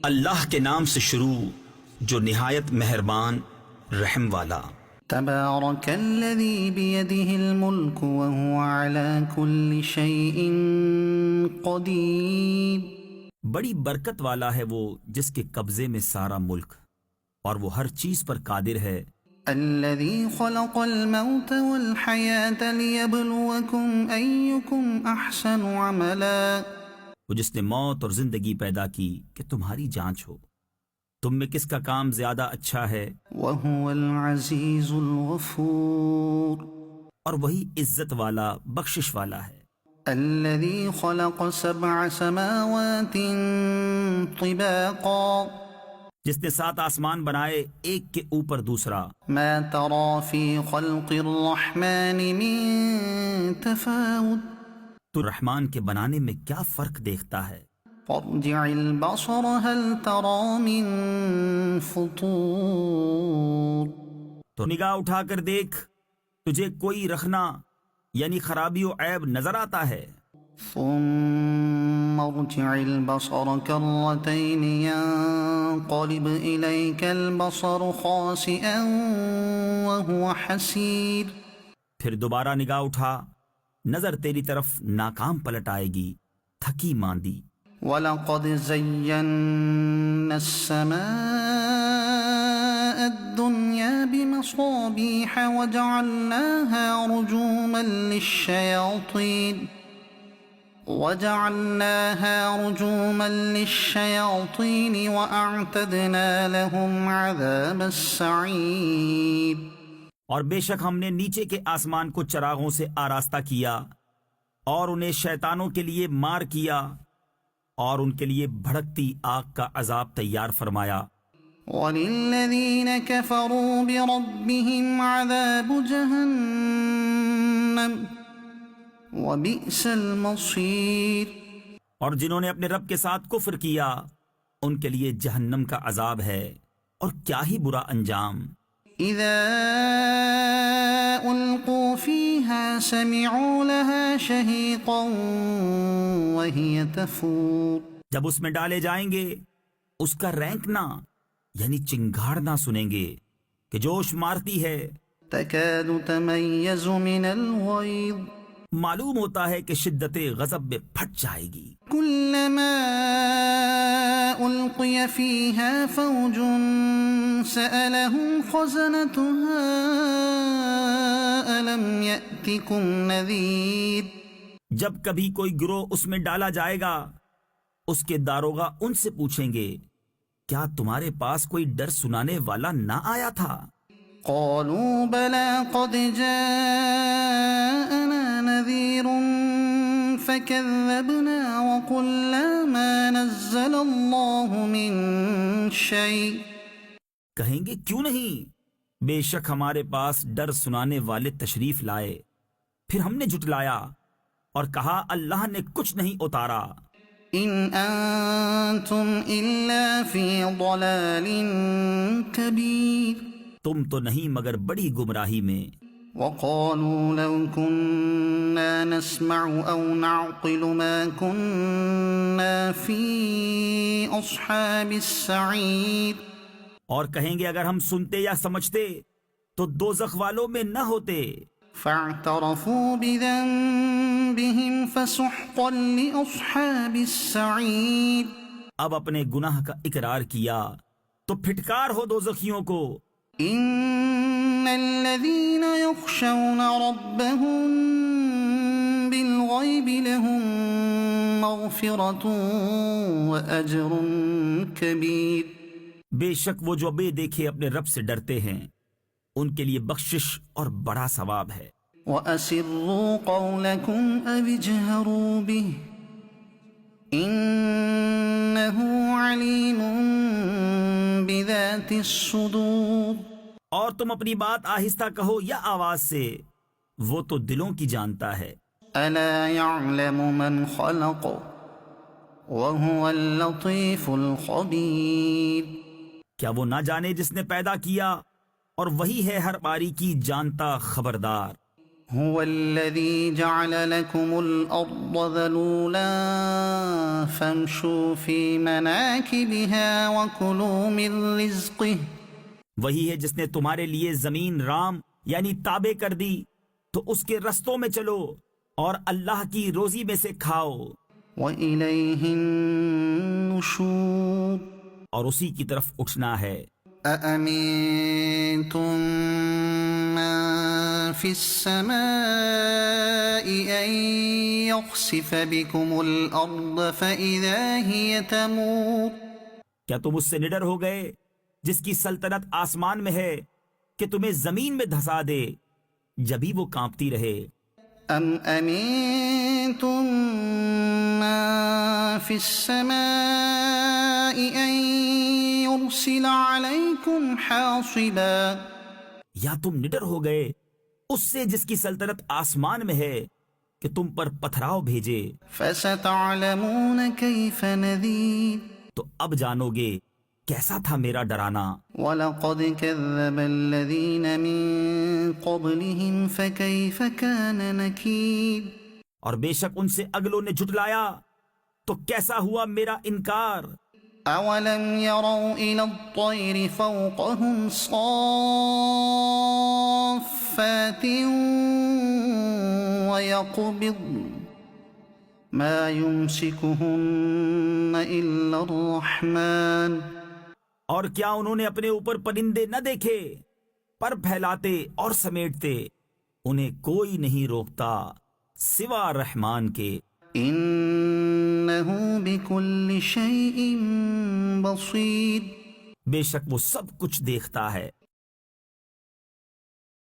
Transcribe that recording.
اللہ کے نام سے شروع جو نہایت مہربان رحم والا۔ تبارک الذی بیدہ الملک وہو علی کل شیء قدیر۔ بڑی برکت والا ہے وہ جس کے قبضے میں سارا ملک اور وہ ہر چیز پر قادر ہے۔ الذی خلق الموت والحیاة لیبلوکم ایکم احسن عملا۔ وہ جس نے موت اور زندگی پیدا کی کہ تمہاری جانچ ہو تم میں کس کا کام زیادہ اچھا ہے، وہو العزیز الغفور۔ اور وہی عزت والا بخشش والا ہے۔ الذي خلق 7 سماوات طباقا۔ جس نے 7 آسمان بنائے ایک کے اوپر دوسرا۔ ما ترى في خلق الرحمن من تفاوت۔ تو رحمان کے بنانے میں کیا فرق دیکھتا ہے؟ فارجع البصر هل ترى من فطور۔ تو نگاہ اٹھا کر دیکھ تجھے کوئی رخنا یعنی خرابی و عیب نظر آتا ہے؟ ثم ارجع البصر كرتين ينقلب إليك البصر خاسئا وهو حسير۔ پھر دوبارہ نگاہ اٹھا نظر تیری طرف ناکام پلٹ آئے گی تھکی ماندی۔ وَلَقَدْ زَيَّنَّا السَّمَاءَ الدُّنْيَا بِمَصَابِيحَ وَجَعَلْنَاهَا رُجُومًا لِلشَّيَاطِينِ وَأَعْتَدْنَا لَهُمْ عَذَابَ السَّعِيرِ۔ اور بے شک ہم نے نیچے کے آسمان کو چراغوں سے آراستہ کیا اور انہیں شیطانوں کے لیے مار کیا اور ان کے لیے بھڑکتی آگ کا عذاب تیار فرمایا۔ وَلِلَّذِينَ كَفَرُوا بِرَبِّهِمْ عَذَابُ جَهَنَّمَ وَبِئْسَ الْمَصِيرُ۔ اور جنہوں نے اپنے رب کے ساتھ کفر کیا ان کے لیے جہنم کا عذاب ہے اور کیا ہی برا انجام۔ اذا القوا فيها سمعوا لها شهيقا وهي تفور۔ جب اس میں ڈالے جائیں گے اس کا رینکنا یعنی چنگھاڑنا سنیں گے کہ جوش مارتی ہے۔ تكاد تميز من الغيظ۔ معلوم ہوتا ہے کہ شدت غضب میں پھٹ جائے گی۔ كلما القي فيها فوج سألهم خزنتها ألم يأتكم نذير۔ جب کبھی کوئی گروہ اس میں ڈالا جائے گا اس کے داروغہ ان سے پوچھیں گے کیا تمہارے پاس کوئی ڈر سنانے والا نہ آیا تھا؟ قالوا بلى قد جاءنا نذير فكذبنا وقلنا ما نزل الله من شيء۔ کہیں گے کیوں نہیں، بے شک ہمارے پاس ڈر سنانے والے تشریف لائے، پھر ہم نے جھٹلایا اور کہا اللہ نے کچھ نہیں اتارا۔ ان انتم الا فی ضلال کبیر۔ تم تو نہیں مگر بڑی گمراہی میں۔ وقالوا لو كنا نسمع او نعقل ما كنا في اصحاب السعیر۔ اور کہیں گے اگر ہم سنتے یا سمجھتے تو دوزخ والوں میں نہ ہوتے۔ فاعترفوا بذنبهم فسحقا لاصحاب السعیر۔ اب اپنے گناہ کا اقرار کیا تو پھٹکار ہو دوزخیوں کو۔ ان الذين يخشون ربهم بالغيب لهم مغفرة واجر كبير۔ بے شک وہ جو بے دیکھے اپنے رب سے ڈرتے ہیں ان کے لیے بخشش اور بڑا ثواب ہے۔ وَأَسِرُّوا قَوْلَكُمْ أَوِ اجْهَرُوا بِهِ إِنَّهُ عَلِيمٌ بِذَاتِ الصُّدُورِ۔ اور تم اپنی بات آہستہ کہو یا آواز سے، وہ تو دلوں کی جانتا ہے۔ أَلَا يَعْلَمُ مَنْ خَلَقَ وَهُوَ اللَّطِيفُ الْخَبِيرُ۔ کیا وہ نہ جانے جس نے پیدا کیا اور وہی ہے ہر باریکی جانتا خبردار۔ هو الذي جعل لكم الأرض ذلولا فامشوا في مناكبها وكلوا من رزقه وہی ہے جس نے تمہارے لیے زمین رام یعنی تابع کر دی، تو اس کے رستوں میں چلو اور اللہ کی روزی میں سے کھاؤ، وإليه النشور اور اسی کی طرف اٹھنا ہے۔ أأمنتم من في السماء أن يخسف بكم الأرض فإذا هي تمور کیا تم اس سے نڈر ہو گئے جس کی سلطنت آسمان میں ہے کہ تمہیں زمین میں دھسا دے جبھی وہ کانپتی رہے؟ أم أمنتم من في السماء أن يرسل عليكم حاصبا یا تم نڈر ہو گئے اس سے جس کی سلطنت آسمان میں ہے کہ تم پر پتھراؤ بھیجے؟ فستعلمون كيف نذير تو اب جانو گے کیسا تھا میرا ڈرانا۔ وَلَقَدْ كَذَّبَ الَّذِينَ مِن قَبْلِهِمْ فَكَيْفَ كَانَ نَكِيرِ اور بے شک ان سے اگلوں نے جھٹلایا تو کیسا ہوا میرا انکار۔ أَوَلَمْ يَرَوْا إِلَى الطَّيْرِ فَوْقَهُمْ صَافَّاتٍ وَيَقْبِضْنَ مَا يُمْسِكُهُنَّ إِلَّا الرَّحْمَنُ اور کیا انہوں نے اپنے اوپر پرندے نہ دیکھے، پر پھیلاتے اور سمیٹتے، انہیں کوئی نہیں روکتا سوا رحمان کے۔ إِنَّهُ بِكُلِّ شَيْءٍ بَصِيرٌ بے شک وہ سب کچھ دیکھتا ہے۔